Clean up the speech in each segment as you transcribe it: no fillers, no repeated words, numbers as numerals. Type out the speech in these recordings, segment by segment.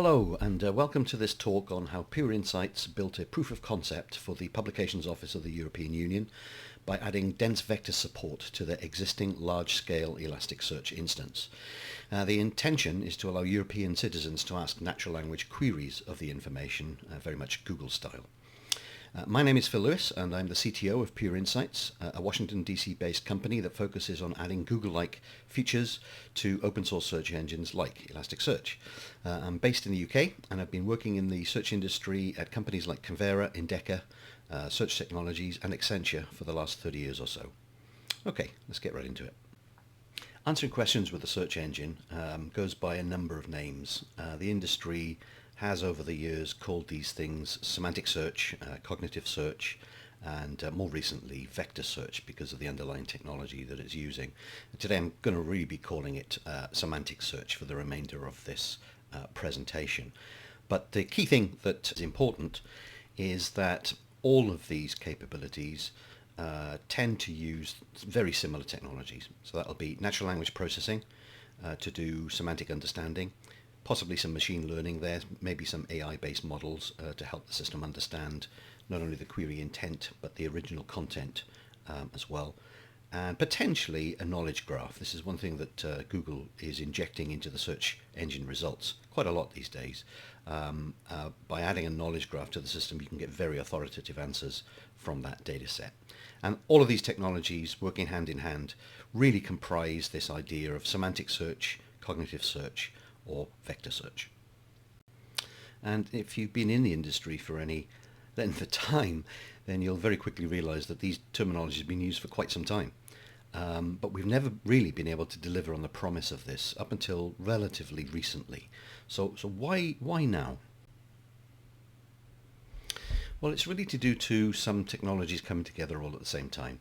Hello and welcome to this talk on how Pureinsights built a proof of concept for the Publications Office of the European Union by adding dense vector support to their existing large-scale Elasticsearch instance. The intention is to allow European citizens to ask natural language queries of the information, very much Google style. My name is Phil Lewis and I'm the CTO of Pureinsights, a Washington DC based company that focuses on adding Google-like features to open source search engines like Elasticsearch. I'm based in the UK and I've been working in the search industry at companies like Convera, Indeka, Search Technologies and Accenture for the last 30 years or so. Okay, let's get right into it. Answering questions with a search engine goes by a number of names. The industry has over the years called these things semantic search, cognitive search, and more recently vector search because of the underlying technology that it's using. Today I'm going to really be calling it semantic search for the remainder of this presentation. But the key thing that is important is that all of these capabilities tend to use very similar technologies. So that'll be natural language processing to do semantic understanding, possibly some machine learning there, maybe some AI-based models to help the system understand not only the query intent but the original content as well, and potentially a knowledge graph. This is one thing that Google is injecting into the search engine results quite a lot these days. By adding a knowledge graph to the system, you can get very authoritative answers from that data set. And all of these technologies working hand in hand really comprise this idea of semantic search, cognitive search, or vector search. And if you've been in the industry for any length of time, then you'll very quickly realize that these terminologies have been used for quite some time. But we've never really been able to deliver on the promise of this up until relatively recently. So why now? Well, it's really to do to some technologies coming together all at the same time.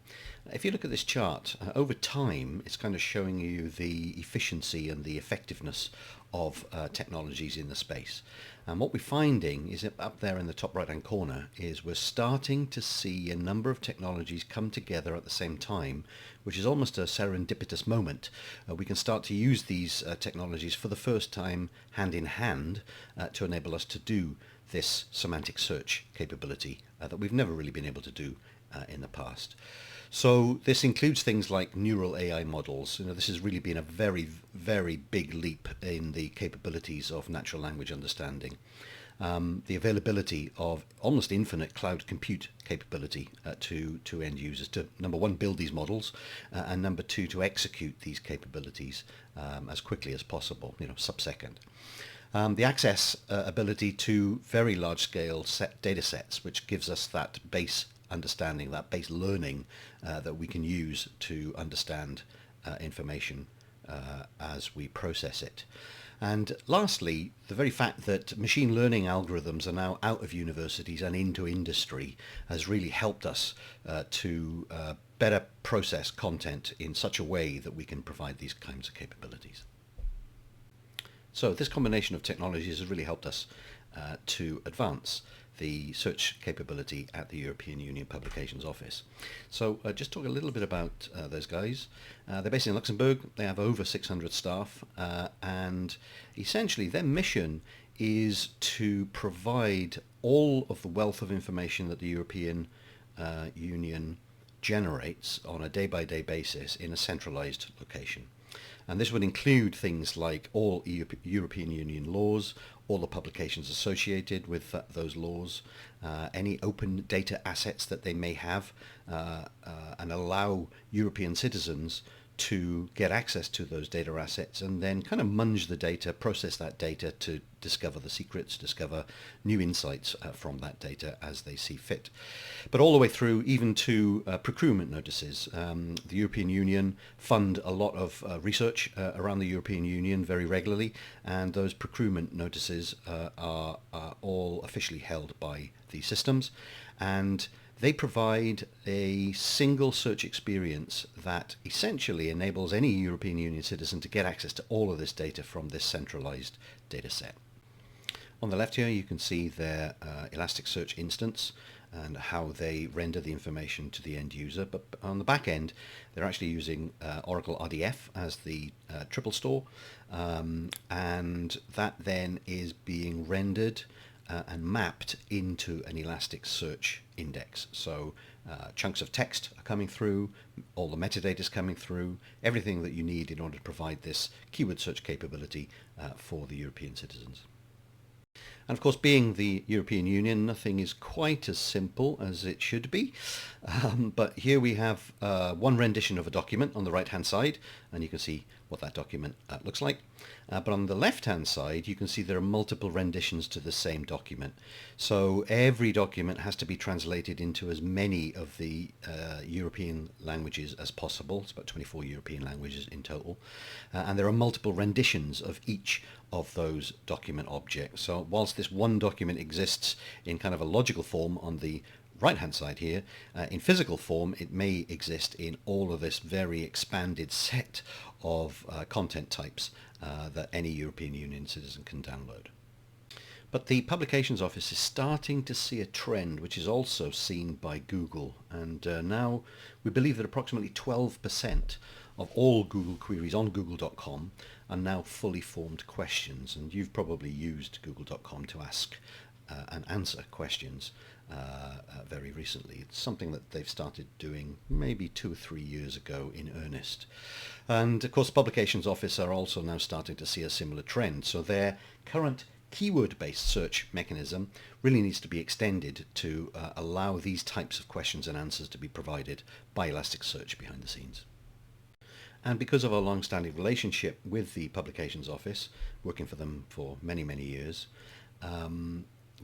If you look at this chart, over time, it's kind of showing you the efficiency and the effectiveness of technologies in the space. And what we're finding is up there in the top right-hand corner is we're starting to see a number of technologies come together at the same time, which is almost a serendipitous moment. We can start to use these technologies for the first time hand in hand to enable us to do this semantic search capability that we've never really been able to do in the past. So this includes things like neural AI models. This has really been a very, very big leap in the capabilities of natural language understanding. The availability of almost infinite cloud compute capability to end users to, number one, build these models, and number two, to execute these capabilities as quickly as possible, sub-second. The access ability to very large-scale data sets, which gives us that base understanding, that base learning that we can use to understand information as we process it. And lastly, the very fact that machine learning algorithms are now out of universities and into industry has really helped us to better process content in such a way that we can provide these kinds of capabilities. So this combination of technologies has really helped us to advance the search capability at the European Union Publications Office. So just talk a little bit about those guys. They're based in Luxembourg. They have over 600 staff, and essentially their mission is to provide all of the wealth of information that the European Union generates on a day-by-day basis in a centralized location. And this would include things like all European Union laws, all the publications associated with those laws, any open data assets that they may have, and allow European citizens to get access to those data assets and then kind of munge the data, process that data to discover the secrets, discover new insights from that data as they see fit. But all the way through even to procurement notices. The European Union fund a lot of research around the European Union very regularly, and those procurement notices are all officially held by these systems, and they provide a single search experience that essentially enables any European Union citizen to get access to all of this data from this centralized data set. On the left here you can see their Elasticsearch instance and how they render the information to the end user, but on the back end they're actually using Oracle RDF as the triple store, and that then is being rendered and mapped into an Elasticsearch index. So chunks of text are coming through, all the metadata is coming through, everything that you need in order to provide this keyword search capability for the European citizens. And of course, being the European Union, nothing is quite as simple as it should be. But here we have one rendition of a document on the right-hand side, and you can see what that document looks like. But on the left-hand side, you can see there are multiple renditions to the same document. So every document has to be translated into as many of the European languages as possible. It's about 24 European languages in total. And there are multiple renditions of each of those document objects. So whilst this one document exists in kind of a logical form on the right hand side here, in physical form it may exist in all of this very expanded set of content types that any European Union citizen can download. But the Publications Office is starting to see a trend which is also seen by Google, and now we believe that approximately 12% of all Google queries on google.com are now fully formed questions, and you've probably used google.com to ask and answer questions very recently. It's something that they've started doing maybe 2 or 3 years ago in earnest. And of course, the Publications Office are also now starting to see a similar trend. So their current keyword-based search mechanism really needs to be extended to allow these types of questions and answers to be provided by Elasticsearch behind the scenes. And because of our long-standing relationship with the Publications Office, working for them for many, many years,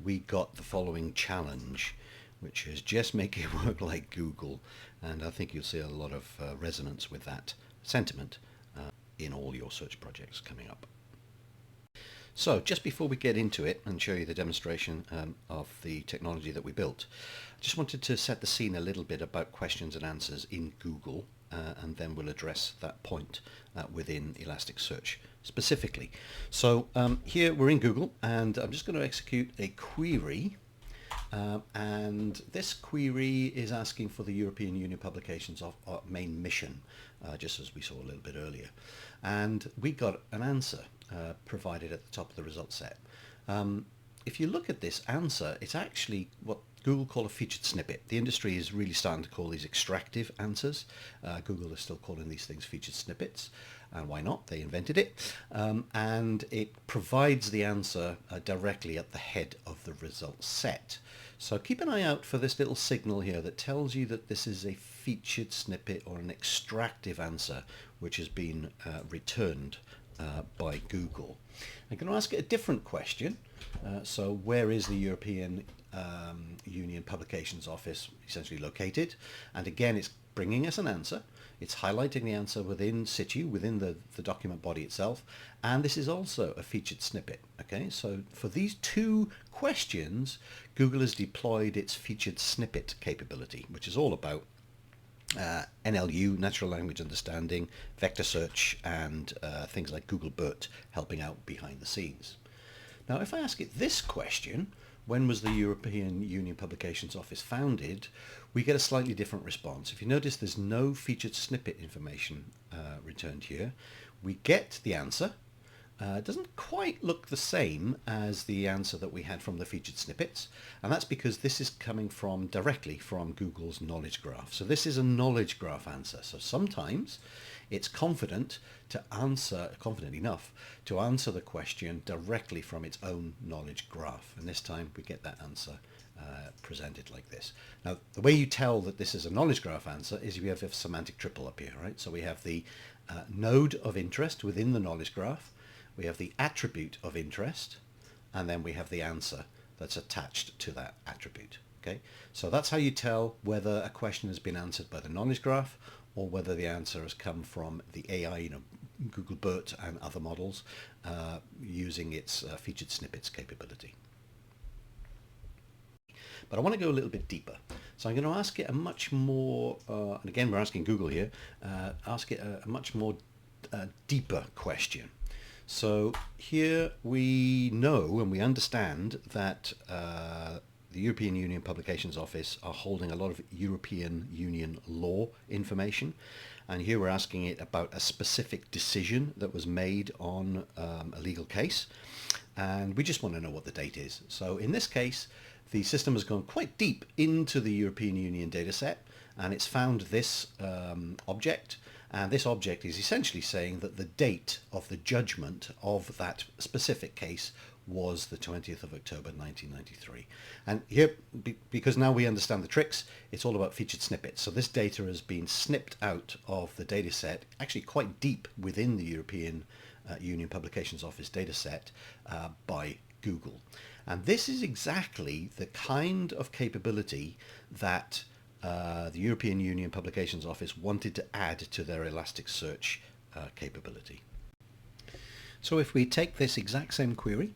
we got the following challenge, which is just make it work like Google. And I think you'll see a lot of resonance with that sentiment in all your search projects coming up. So just before we get into it and show you the demonstration of the technology that we built, I just wanted to set the scene a little bit about questions and answers in Google, and then we'll address that point within Elasticsearch specifically. So here we're in Google, and I'm just going to execute a query, and this query is asking for the European Union Publications main mission, just as we saw a little bit earlier, and we got an answer provided at the top of the result set. If you look at this answer, it's actually what Google call a featured snippet. The industry is really starting to call these extractive answers. Google is still calling these things featured snippets, and why not? They invented it. And it provides the answer directly at the head of the result set. So keep an eye out for this little signal here that tells you that this is a featured snippet or an extractive answer which has been returned by Google. I'm going to ask it a different question. So where is the European Union Publications Office essentially located? And again, it's bringing us an answer. It's highlighting the answer within situ, within the document body itself. And this is also a featured snippet. Okay, so for these two questions, Google has deployed its featured snippet capability, which is all about NLU, natural language understanding, vector search, and things like Google BERT helping out behind the scenes. Now, if I ask it this question, when was the European Union Publications Office founded, we get a slightly different response. If you notice, there's no featured snippet information returned here. We get the answer. It doesn't quite look the same as the answer that we had from the featured snippets, and that's because this is coming from directly from Google's knowledge graph. So this is a knowledge graph answer. So sometimes it's confident enough to answer the question directly from its own knowledge graph, and this time we get that answer presented like this. Now, the way you tell that this is a knowledge graph answer is we have a semantic triple up here, right? So we have the node of interest within the knowledge graph, we have the attribute of interest, and then we have the answer that's attached to that attribute. Okay, so that's how you tell whether a question has been answered by the knowledge graph or whether the answer has come from the AI, Google BERT and other models using its featured snippets capability. But I want to go a little bit deeper. So I'm going to ask it a much more, and again we're asking Google here, ask it a much more deeper question. So here we know and we understand that the European Union Publications Office are holding a lot of European Union law information. And here we're asking it about a specific decision that was made on a legal case. And we just want to know what the date is. So in this case, the system has gone quite deep into the European Union dataset, and it's found this object. And this object is essentially saying that the date of the judgment of that specific case was the 20th of October 1993. And here, because now we understand the tricks, it's all about featured snippets. So this data has been snipped out of the data set, actually quite deep within the European Union Publications Office data set by Google. And this is exactly the kind of capability that the European Union Publications Office wanted to add to their Elasticsearch capability. So if we take this exact same query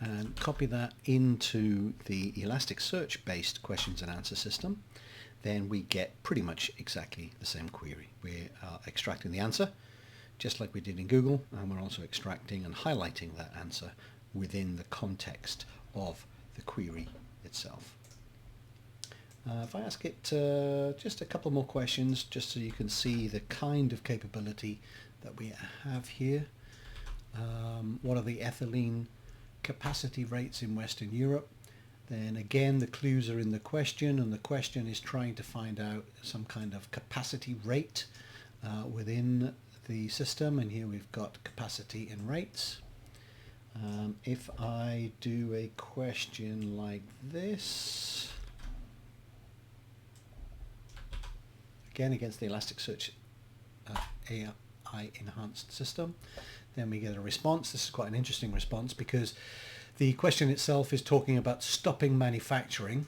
and copy that into the Elasticsearch based questions and answer system, then we get pretty much exactly the same query. We are extracting the answer just like we did in Google, and we're also extracting and highlighting that answer within the context of the query itself. If I ask it just a couple more questions, just so you can see the kind of capability that we have here. What are the ethylene capacity rates in Western Europe? Then again, the clues are in the question, and the question is trying to find out some kind of capacity rate within the system, and here we've got capacity and rates. If I do a question like this, again against the Elasticsearch AI enhanced system, then we get a response. This is quite an interesting response because the question itself is talking about stopping manufacturing,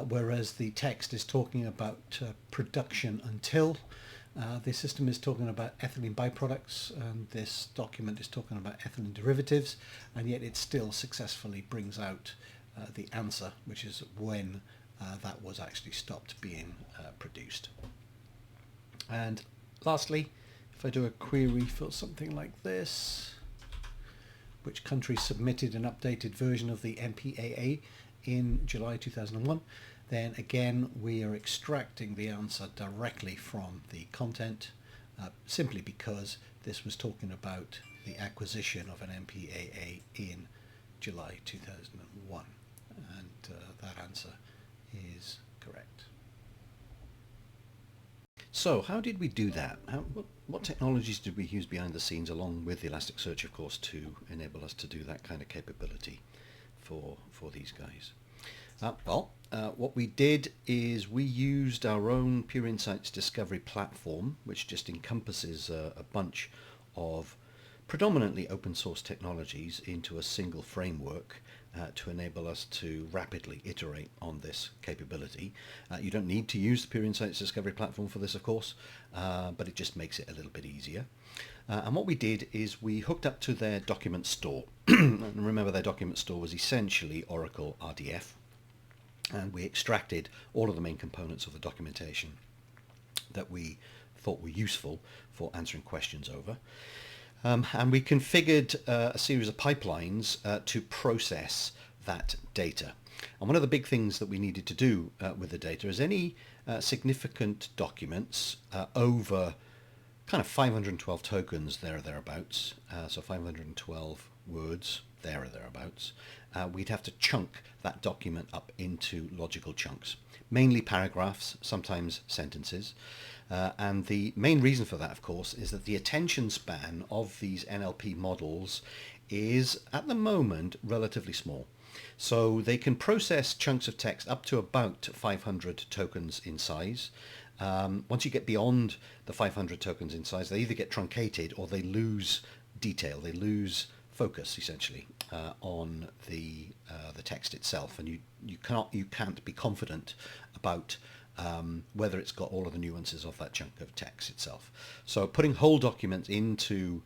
whereas the text is talking about production until. The system is talking about ethylene byproducts, and this document is talking about ethylene derivatives, and yet it still successfully brings out the answer, which is when that was actually stopped being produced. And lastly, if I do a query for something like this, which country submitted an updated version of the MPAA in July 2001, then again we are extracting the answer directly from the content, simply because this was talking about the acquisition of an MPAA in July 2001, and that answer is correct. So how did we do that? What technologies did we use behind the scenes, along with Elasticsearch, of course, to enable us to do that kind of capability for these guys? What we did is we used our own Pureinsights Discovery Platform, which just encompasses a bunch of predominantly open source technologies into a single framework to enable us to rapidly iterate on this capability. You don't need to use the Pureinsights Discovery Platform for this, of course, but it just makes it a little bit easier. And what we did is we hooked up to their document store. And remember, their document store was essentially Oracle RDF. And we extracted all of the main components of the documentation that we thought were useful for answering questions over. And we configured a series of pipelines to process that data. And one of the big things that we needed to do with the data is any significant documents over kind of 512 tokens there or thereabouts, so 512 words there or thereabouts, we'd have to chunk that document up into logical chunks, mainly paragraphs, sometimes sentences. And the main reason for that, of course, is that the attention span of these NLP models is, at the moment, relatively small. So they can process chunks of text up to about 500 tokens in size. Once you get beyond the 500 tokens in size, they either get truncated or they lose detail. They lose focus, essentially, on the text itself, and you can't be confident about whether it's got all of the nuances of that chunk of text itself. So putting whole documents into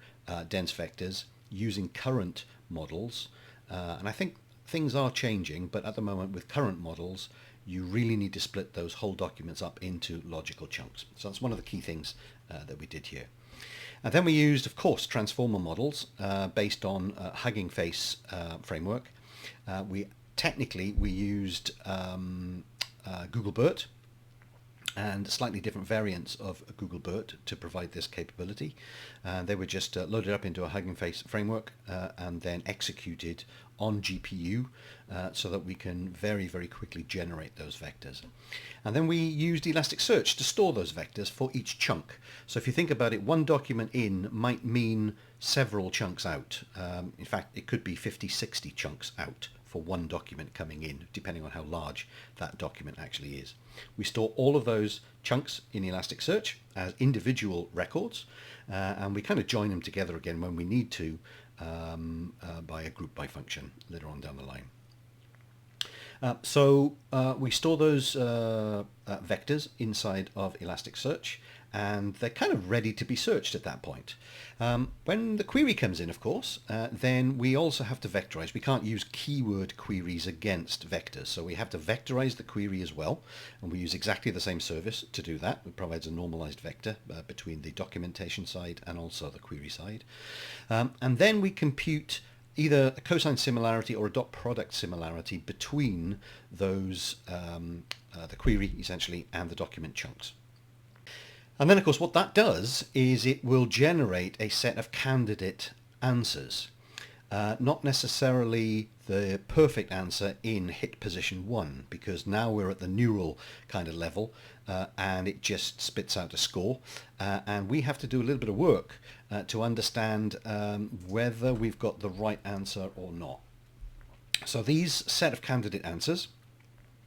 dense vectors using current models, and I think things are changing, but at the moment with current models, you really need to split those whole documents up into logical chunks. So that's one of the key things that we did here. And then we used, of course, transformer models based on Hugging Face framework. We technically, we used Google BERT and slightly different variants of Google BERT to provide this capability. They were just loaded up into a Hugging Face framework and then executed on GPU so that we can very, very quickly generate those vectors. And then we used Elasticsearch to store those vectors for each chunk. So if you think about it, one document in might mean several chunks out. In fact, it could be 50, 60 chunks out for one document coming in, depending on how large that document actually is. We store all of those chunks in Elasticsearch as individual records, and we kind of join them together again when we need to by a group by function later on down the line. So we store those vectors inside of Elasticsearch, and they're kind of ready to be searched at that point. When the query comes in, of course, then we also have to vectorize. We can't use keyword queries against vectors, so we have to vectorize the query as well, and we use exactly the same service to do that. It provides a normalized vector between the documentation side and also the query side. And then we compute either a cosine similarity or a dot product similarity between those, the query essentially, and the document chunks. And then, of course, what that does is it will generate a set of candidate answers. Not necessarily the perfect answer in hit position 1, because now we're at the neural kind of level and it just spits out a score. And we have to do a little bit of work to understand whether we've got the right answer or not. So these set of candidate answers,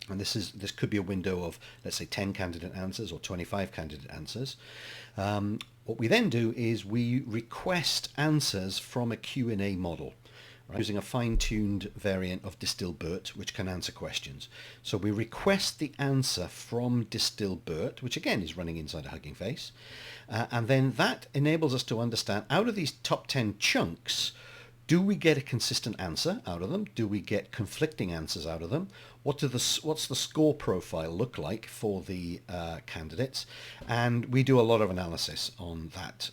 and this could be a window of, let's say, 10 candidate answers or 25 candidate answers. What we then do is we request answers from a Q&A model, right, using a fine-tuned variant of DistillBERT, which can answer questions. So we request the answer from DistillBERT, which again is running inside a Hugging Face, and then that enables us to understand, out of these top 10 chunks, do we get a consistent answer out of them? Do we get conflicting answers out of them? What's the score profile look like for the candidates? And we do a lot of analysis on that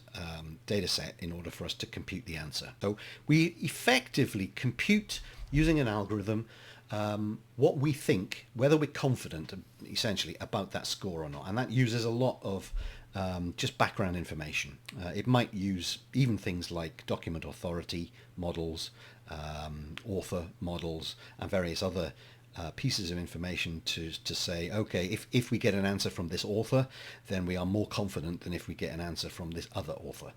data set in order for us to compute the answer. So we effectively compute, using an algorithm, what we think, whether we're confident essentially about that score or not. And that uses a lot of just background information. It might use even things like document authority models, author models, and various other pieces of information to say, okay, if we get an answer from this author, then we are more confident than if we get an answer from this other author.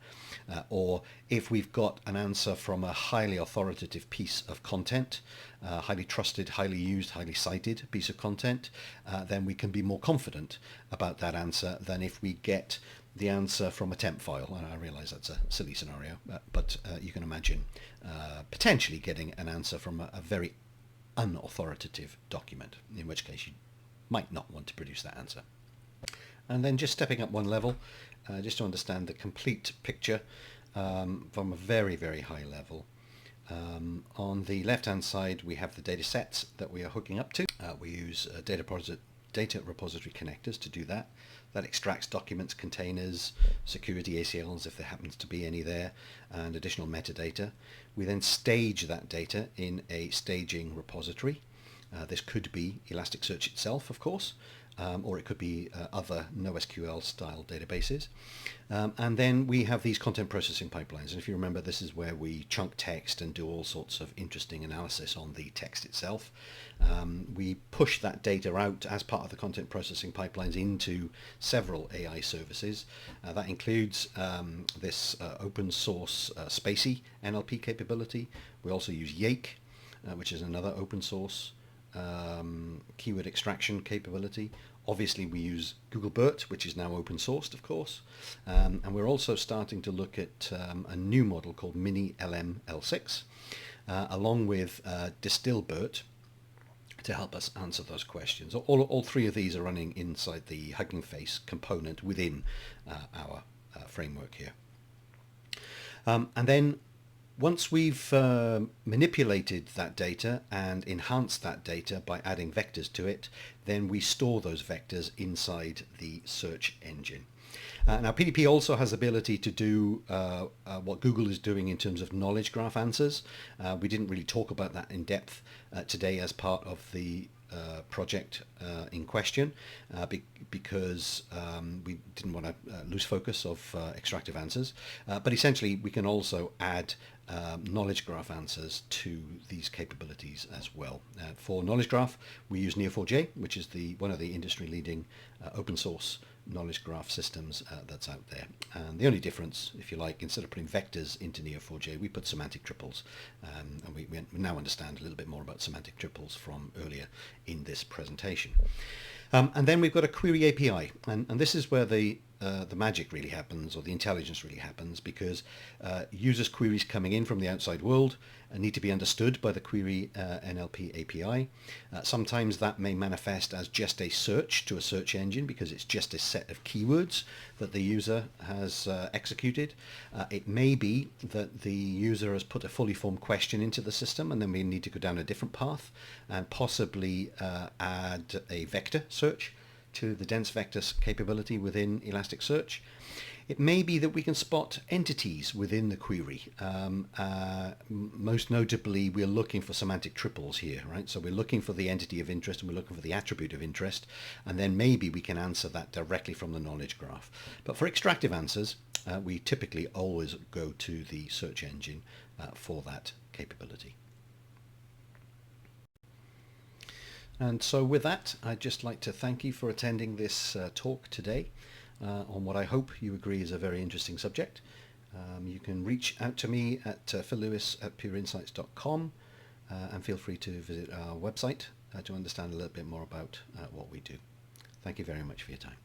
Or if we've got an answer from a highly authoritative piece of content, highly trusted, highly used, highly cited piece of content, then we can be more confident about that answer than if we get the answer from a temp file. And I realize that's a silly scenario, but you can imagine potentially getting an answer from a very unauthoritative document, in which case you might not want to produce that answer. And then just stepping up one level, just to understand the complete picture from a very, very high level. On the left-hand side, we have the data sets that we are hooking up to. We use data repository connectors to do that. That extracts documents, containers, security ACLs if there happens to be any there, and additional metadata. We then stage that data in a staging repository. This could be Elasticsearch itself, of course, or it could be other NoSQL style databases. And then we have these content processing pipelines. And if you remember, this is where we chunk text and do all sorts of interesting analysis on the text itself. We push that data out as part of the content processing pipelines into several AI services. That includes this open source Spacey NLP capability. We also use Yake, which is another open source keyword extraction capability. Obviously we use Google BERT, which is now open sourced, of course, and we're also starting to look at a new model called Mini LM L6, along with DistillBERT, to help us answer those questions. All three of these are running inside the Hugging Face component within our framework here. And then once we've manipulated that data and enhanced that data by adding vectors to it, then we store those vectors inside the search engine. Now, PDP also has the ability to do what Google is doing in terms of knowledge graph answers. We didn't really talk about that in depth today as part of the project in question because we didn't want to lose focus of extractive answers. But essentially, we can also add knowledge graph answers to these capabilities as well. For knowledge graph, we use Neo4j, which is one of the industry-leading open source knowledge graph systems that's out there. And the only difference, if you like, instead of putting vectors into Neo4j, we put semantic triples. And we now understand a little bit more about semantic triples from earlier in this presentation. And then we've got a query API, and this is where the magic really happens, or the intelligence really happens, because users' queries coming in from the outside world need to be understood by the query NLP API. Sometimes that may manifest as just a search to a search engine because it's just a set of keywords that the user has executed. It may be that the user has put a fully formed question into the system, and then we need to go down a different path and possibly add a vector search to the dense vectors capability within Elasticsearch. It may be that we can spot entities within the query. Most notably, we're looking for semantic triples here, right? So we're looking for the entity of interest and we're looking for the attribute of interest, and then maybe we can answer that directly from the knowledge graph. But for extractive answers, we typically always go to the search engine for that capability. And so with that, I'd just like to thank you for attending this talk today on what I hope you agree is a very interesting subject. You can reach out to me at phillewis@pureinsights.com and feel free to visit our website to understand a little bit more about what we do. Thank you very much for your time.